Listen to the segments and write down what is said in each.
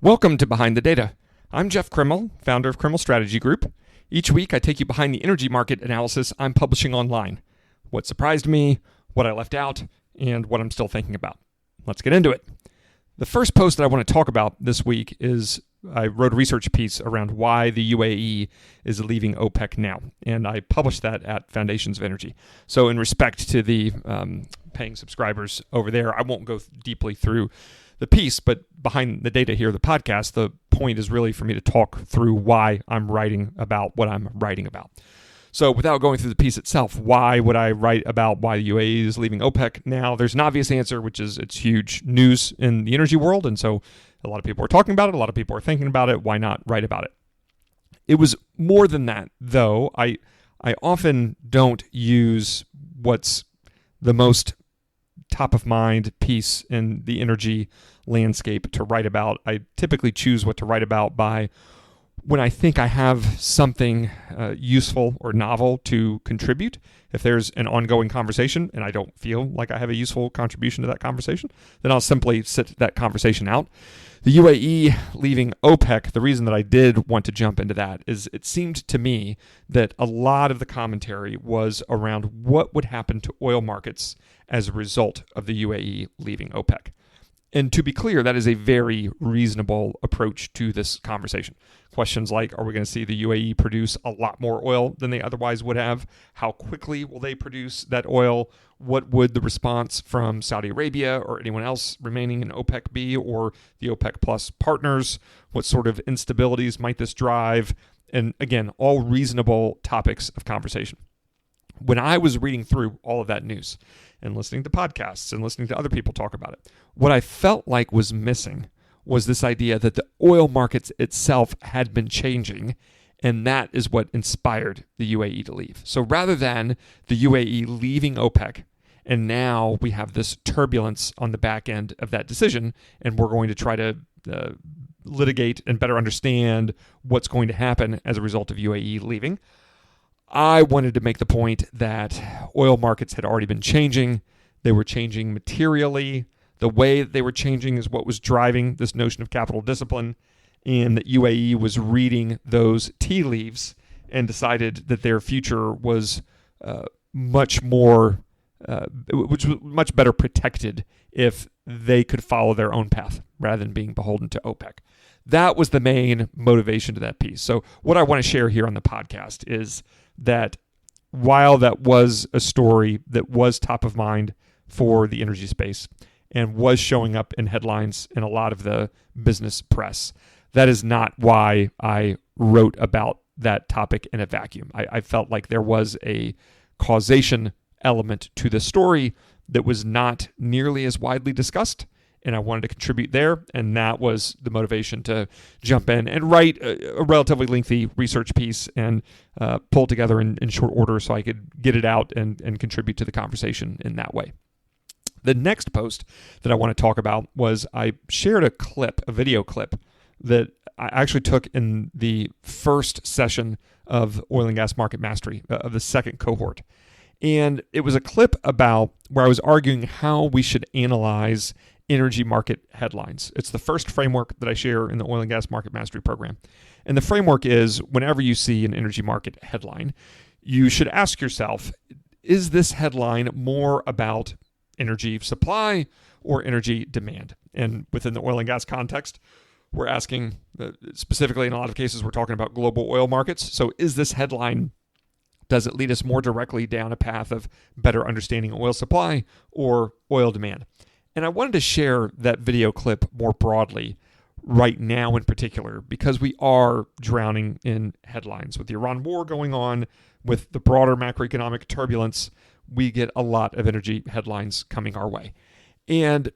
Welcome to Behind the Data. I'm Jeff Krimmel, founder of Krimmel Strategy Group. Each week, I take you behind the energy market analysis I'm publishing online, what surprised me, what I left out, and what I'm still thinking about. Let's get into it. The first post that I want to talk about this week is I wrote a research piece around why the UAE is leaving OPEC now, and I published that at Foundations of Energy. So in respect to the paying subscribers over there, I won't go deeply through the piece, but behind the data here, the podcast, the point is really for me to talk through why I'm writing about what I'm writing about. So without going through the piece itself, why would I write about why the UAE is leaving OPEC now? There's an obvious answer, which is it's huge news in the energy world, and so a lot of people are talking about it, a lot of people are thinking about it. Why not write about it? It was more than that, though. I often don't use what's the most top of mind piece in the energy landscape to write about. I typically choose what to write about by when I think I have something useful or novel to contribute. If there's an ongoing conversation and I don't feel like I have a useful contribution to that conversation, then I'll simply sit that conversation out. The UAE leaving OPEC, the reason that I did want to jump into that is it seemed to me that a lot of the commentary was around what would happen to oil markets as a result of the UAE leaving OPEC. And to be clear, that is a very reasonable approach to this conversation. Questions like, are we going to see the UAE produce a lot more oil than they otherwise would have? How quickly will they produce that oil? What would the response from Saudi Arabia or anyone else remaining in OPEC be, or the OPEC Plus partners? What sort of instabilities might this drive? And again, all reasonable topics of conversation. When I was reading through all of that news and listening to podcasts and listening to other people talk about it, what I felt like was missing was this idea that the oil markets itself had been changing, and that is what inspired the UAE to leave. So rather than the UAE leaving OPEC, and now we have this turbulence on the back end of that decision, and we're going to try to litigate and better understand what's going to happen as a result of UAE leaving, I wanted to make the point that oil markets had already been changing. They were changing materially. The way that they were changing is what was driving this notion of capital discipline, and that UAE was reading those tea leaves and decided that their future was much better protected if they could follow their own path rather than being beholden to OPEC. That was the main motivation to that piece. So what I want to share here on the podcast is that while that was a story that was top of mind for the energy space and was showing up in headlines in a lot of the business press, that is not why I wrote about that topic in a vacuum. I felt like there was a causation element to the story that was not nearly as widely discussed, and I wanted to contribute there, and that was the motivation to jump in and write a relatively lengthy research piece and pull it together in short order so I could get it out and contribute to the conversation in that way. The next post that I want to talk about was I shared a video clip that I actually took in the first session of Oil and Gas Market Mastery, of the second cohort. And it was a clip about where I was arguing how we should analyze energy market headlines. It's the first framework that I share in the Oil and Gas Market Mastery program. And the framework is whenever you see an energy market headline, you should ask yourself, is this headline more about energy supply or energy demand? And within the oil and gas context, we're asking, specifically in a lot of cases, we're talking about global oil markets. So is this headline, does it lead us more directly down a path of better understanding oil supply or oil demand? And I wanted to share that video clip more broadly right now in particular, because we are drowning in headlines. With the Iran war going on, with the broader macroeconomic turbulence, we get a lot of energy headlines coming our way. And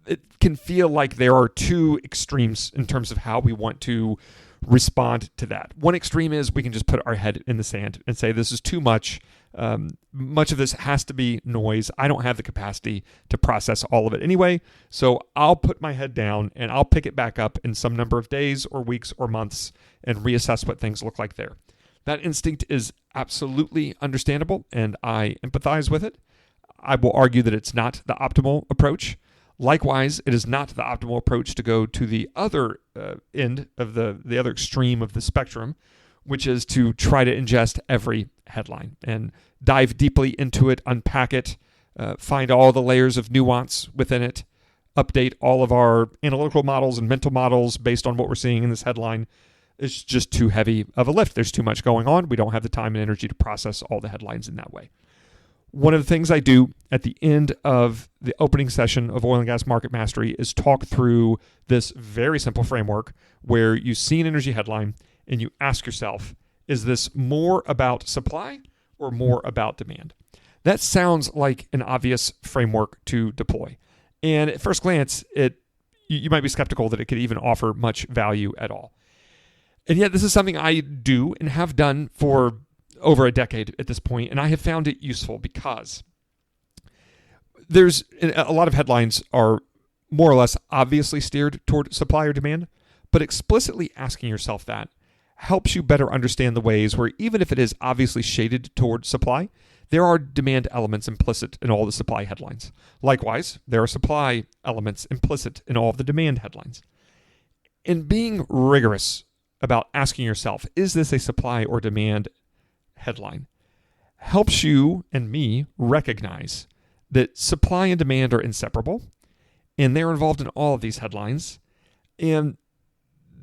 it can feel like there are two extremes in terms of how we want to respond to that. One extreme is we can just put our head in the sand and say, this is too much. Much of this has to be noise. I don't have the capacity to process all of it anyway. So I'll put my head down and I'll pick it back up in some number of days or weeks or months and reassess what things look like there. That instinct is absolutely understandable and I empathize with it. I will argue that it's not the optimal approach. Likewise, it is not the optimal approach to go to the other end of the other extreme of the spectrum, which is to try to ingest every headline and dive deeply into it, unpack it, find all the layers of nuance within it, update all of our analytical models and mental models based on what we're seeing in this headline. It's just too heavy of a lift. There's too much going on. We don't have the time and energy to process all the headlines in that way. One of the things I do at the end of the opening session of Oil and Gas Market Mastery is talk through this very simple framework where you see an energy headline and you ask yourself, is this more about supply or more about demand? That sounds like an obvious framework to deploy. And at first glance, you might be skeptical that it could even offer much value at all. And yet this is something I do and have done for over a decade at this point, and I have found it useful because there's a lot of headlines are more or less obviously steered toward supply or demand, but explicitly asking yourself that helps you better understand the ways where even if it is obviously shaded toward supply, there are demand elements implicit in all the supply headlines. Likewise, there are supply elements implicit in all of the demand headlines. In being rigorous about asking yourself, is this a supply or demand headline, helps you and me recognize that supply and demand are inseparable, and they're involved in all of these headlines. And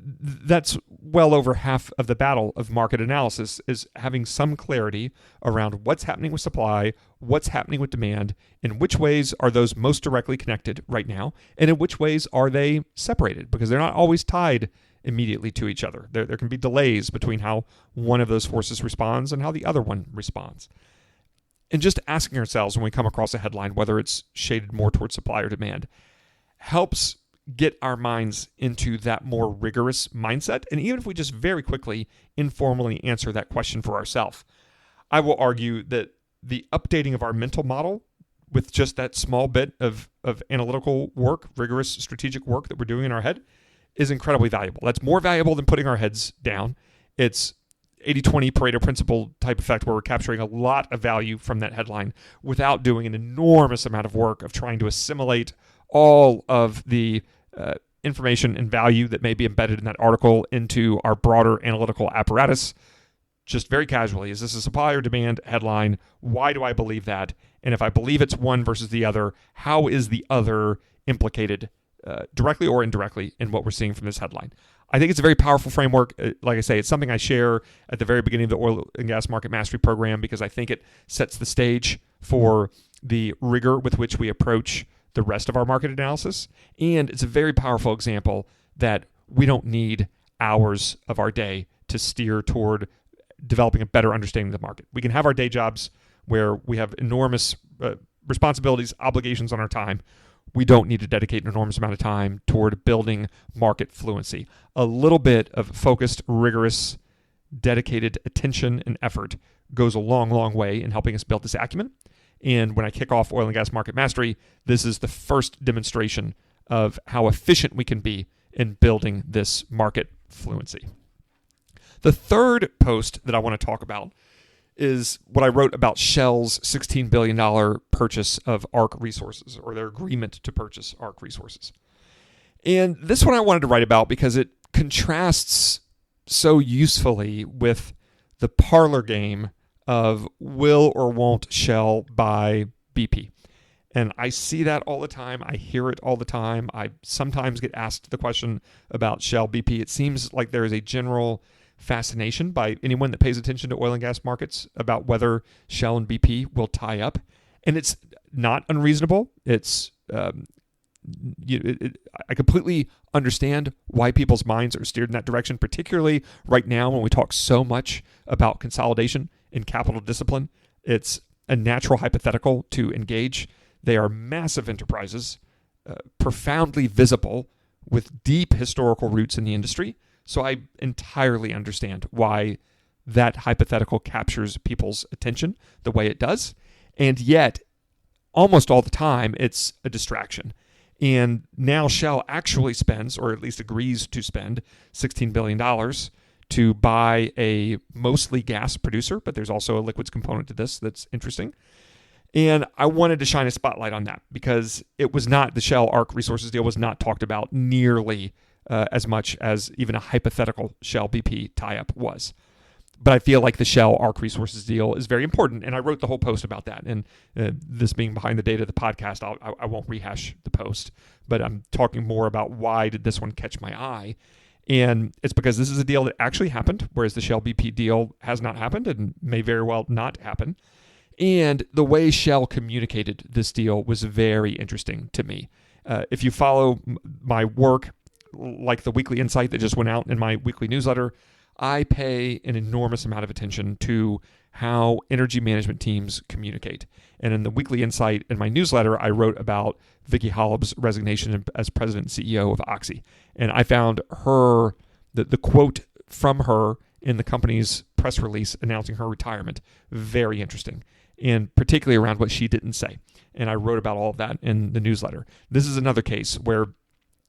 that's well over half of the battle of market analysis, is having some clarity around what's happening with supply, what's happening with demand, in which ways are those most directly connected right now, and in which ways are they separated, because they're not always tied immediately to each other. There can be delays between how one of those forces responds and how the other one responds. And just asking ourselves when we come across a headline, whether it's shaded more towards supply or demand, helps get our minds into that more rigorous mindset. And even if we just very quickly, informally answer that question for ourselves, I will argue that the updating of our mental model with just that small bit of analytical work, rigorous strategic work that we're doing in our head, is incredibly valuable. That's more valuable than putting our heads down. It's 80-20 Pareto principle type effect where we're capturing a lot of value from that headline without doing an enormous amount of work of trying to assimilate all of the information and value that may be embedded in that article into our broader analytical apparatus. Just very casually, is this a supply or demand headline? Why do I believe that? And if I believe it's one versus the other, how is the other implicated directly or indirectly in what we're seeing from this headline? I think it's a very powerful framework. Like I say, it's something I share at the very beginning of the Oil and Gas Market Mastery program because I think it sets the stage for the rigor with which we approach the rest of our market analysis. And it's a very powerful example that we don't need hours of our day to steer toward developing a better understanding of the market. We can have our day jobs where we have enormous responsibilities, obligations on our time. We don't need to dedicate an enormous amount of time toward building market fluency. A little bit of focused, rigorous, dedicated attention and effort goes a long, long way in helping us build this acumen. And when I kick off Oil and Gas Market Mastery, this is the first demonstration of how efficient we can be in building this market fluency. The third post that I want to talk about is what I wrote about Shell's $16 billion purchase of ARC Resources, or their agreement to purchase ARC Resources. And this one I wanted to write about because it contrasts so usefully with the parlor game of will or won't Shell buy BP. And I see that all the time. I hear it all the time. I sometimes get asked the question about Shell BP. It seems like there is a general fascination by anyone that pays attention to oil and gas markets about whether Shell and BP will tie up. And it's not unreasonable. It's I completely understand why people's minds are steered in that direction, particularly right now when we talk so much about consolidation and capital discipline. It's a natural hypothetical to engage. They are massive enterprises, profoundly visible, with deep historical roots in the industry. So I entirely understand why that hypothetical captures people's attention the way it does. And yet, almost all the time, it's a distraction. And now Shell actually spends, or at least agrees to spend, $16 billion to buy a mostly gas producer, but there's also a liquids component to this that's interesting. And I wanted to shine a spotlight on that because it was not, the Shell ARC Resources deal was not talked about nearly as much as even a hypothetical Shell BP tie-up was. But I feel like the Shell ARC Resources deal is very important, and I wrote the whole post about that. And this being behind the data of the podcast, I won't rehash the post, but I'm talking more about why did this one catch my eye. And it's because this is a deal that actually happened, whereas the Shell BP deal has not happened and may very well not happen. And the way Shell communicated this deal was very interesting to me. If you follow my work, like the weekly insight that just went out in my weekly newsletter, I pay an enormous amount of attention to how energy management teams communicate. And in the weekly insight in my newsletter, I wrote about Vicky Hollob's resignation as president and CEO of Oxy. And I found the quote from her in the company's press release announcing her retirement very interesting, and particularly around what she didn't say. And I wrote about all of that in the newsletter. This is another case where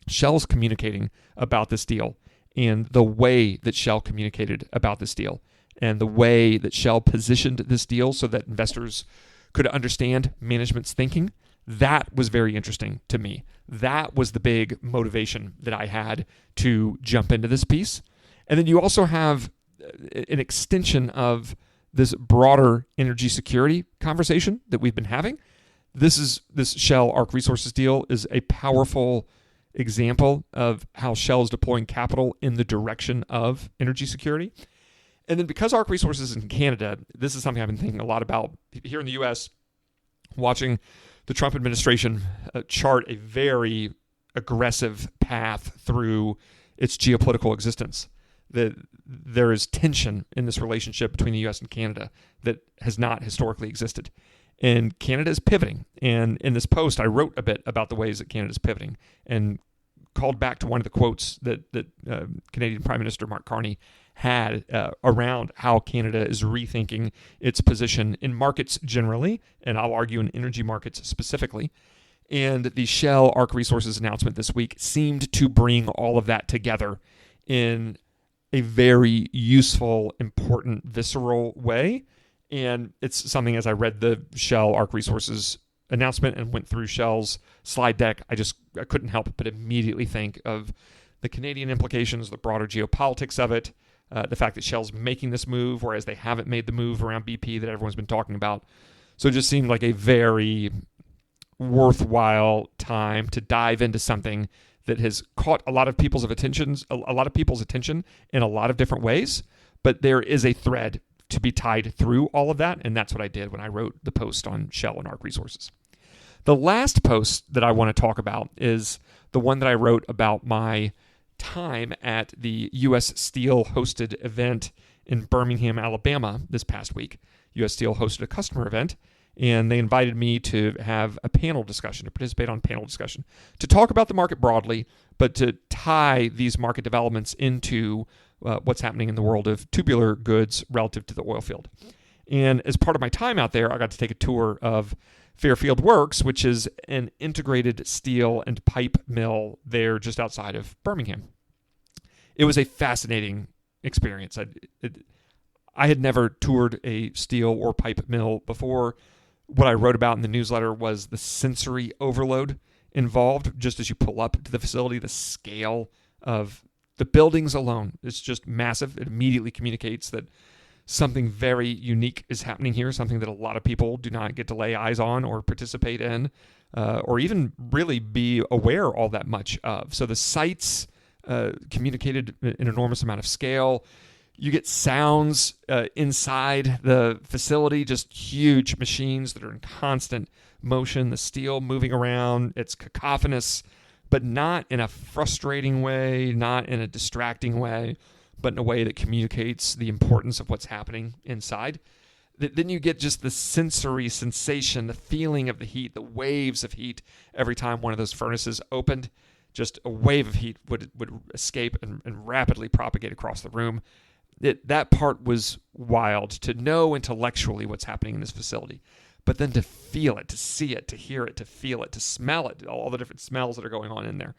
Shell's communicating about this deal, and the way that Shell communicated about this deal, and the way that Shell positioned this deal so that investors could understand management's thinking, that was very interesting to me. That was the big motivation that I had to jump into this piece. And then you also have an extension of this broader energy security conversation that we've been having. This Shell ARC Resources deal is a powerful example of how Shell is deploying capital in the direction of energy security. And then because ARC Resources is in Canada, this is something I've been thinking a lot about here in the U.S., watching the Trump administration chart a very aggressive path through its geopolitical existence. There is tension in this relationship between the U.S. and Canada that has not historically existed. And Canada is pivoting. And in this post, I wrote a bit about the ways that Canada is pivoting and called back to one of the quotes that Canadian Prime Minister Mark Carney had around how Canada is rethinking its position in markets generally, and I'll argue in energy markets specifically. And the Shell ARC Resources announcement this week seemed to bring all of that together in a very useful, important, visceral way. And it's something, as I read the Shell ARC Resources announcement and went through Shell's slide deck, I couldn't help but immediately think of the Canadian implications, the broader geopolitics of it, the fact that Shell's making this move, whereas they haven't made the move around BP that everyone's been talking about. So it just seemed like a very worthwhile time to dive into something that has caught a lot of people's attention in a lot of different ways, but there is a thread to be tied through all of that, and that's what I did when I wrote the post on Shell and ARC Resources. The last post that I want to talk about is the one that I wrote about my time at the U.S. Steel hosted event in Birmingham, Alabama this past week. U.S. Steel hosted a customer event, and they invited me to have a panel discussion, to participate on panel discussion, to talk about the market broadly, but to tie these market developments into what's happening in the world of tubular goods relative to the oil field. And as part of my time out there, I got to take a tour of Fairfield Works, which is an integrated steel and pipe mill there just outside of Birmingham. It was a fascinating experience. I had never toured a steel or pipe mill before. What I wrote about in the newsletter was the sensory overload involved just as you pull up to the facility. The scale of the buildings alone is just massive. It immediately communicates that something very unique is happening here, something that a lot of people do not get to lay eyes on or participate in, or even really be aware all that much of. So the sites communicated an enormous amount of scale. You get sounds inside the facility, just huge machines that are in constant motion, the steel moving around. It's cacophonous, but not in a frustrating way, not in a distracting way, but in a way that communicates the importance of what's happening inside. Then you get just the sensory sensation, the feeling of the heat, the waves of heat every time one of those furnaces opened. Just a wave of heat would escape and rapidly propagate across the room. That part was wild, to know intellectually what's happening in this facility, but then to feel it, to see it, to hear it, to feel it, to smell it, all the different smells that are going on in there.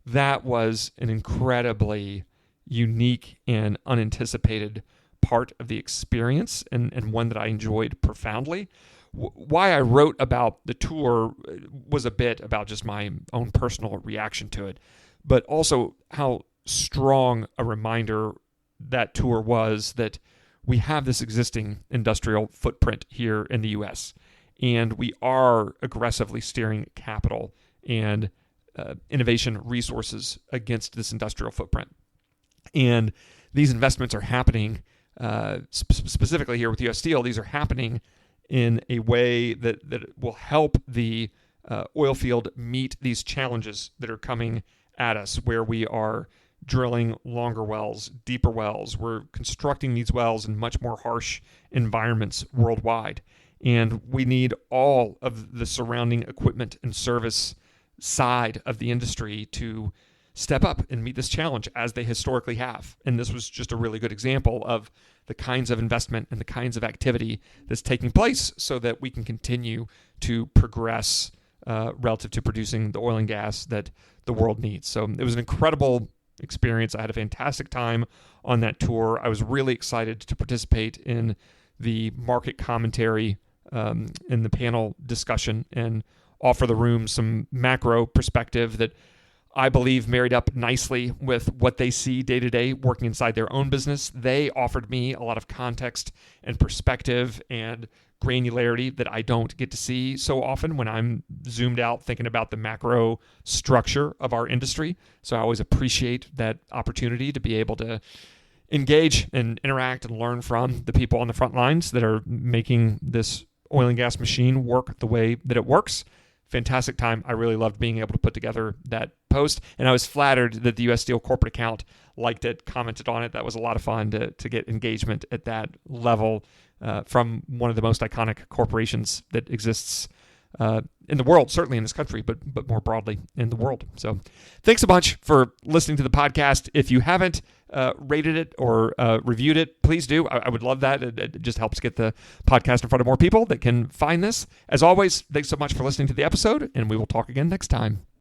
That was an incredibly unique and unanticipated part of the experience, and one that I enjoyed profoundly. why I wrote about the tour was a bit about just my own personal reaction to it, but also how strong a reminder that tour was that we have this existing industrial footprint here in the U.S., and we are aggressively steering capital and innovation resources against this industrial footprint. And these investments are happening, specifically here with U.S. Steel, these are happening in a way that will help the oil field meet these challenges that are coming at us, where we are drilling longer wells, deeper wells. We're constructing these wells in much more harsh environments worldwide. And we need all of the surrounding equipment and service side of the industry to step up and meet this challenge as they historically have. And this was just a really good example of the kinds of investment and the kinds of activity that's taking place so that we can continue to progress relative to producing the oil and gas that the world needs. So it was an incredible experience. I had a fantastic time on that tour. I was really excited to participate in the market commentary in the panel discussion and offer the room some macro perspective that I believe married up nicely with what they see day to day working inside their own business. They offered me a lot of context and perspective and granularity that I don't get to see so often when I'm zoomed out thinking about the macro structure of our industry. So I always appreciate that opportunity to be able to engage and interact and learn from the people on the front lines that are making this oil and gas machine work the way that it works. Fantastic time. I really loved being able to put together that post, and I was flattered that the U.S. Steel corporate account liked it, commented on it. That was a lot of fun to get engagement at that level from one of the most iconic corporations that exists in the world, certainly in this country, but more broadly in the world. So thanks a bunch for listening to the podcast. If you haven't rated it or reviewed it, please do. I would love that. It just helps get the podcast in front of more people that can find this. As always, thanks so much for listening to the episode, and we will talk again next time.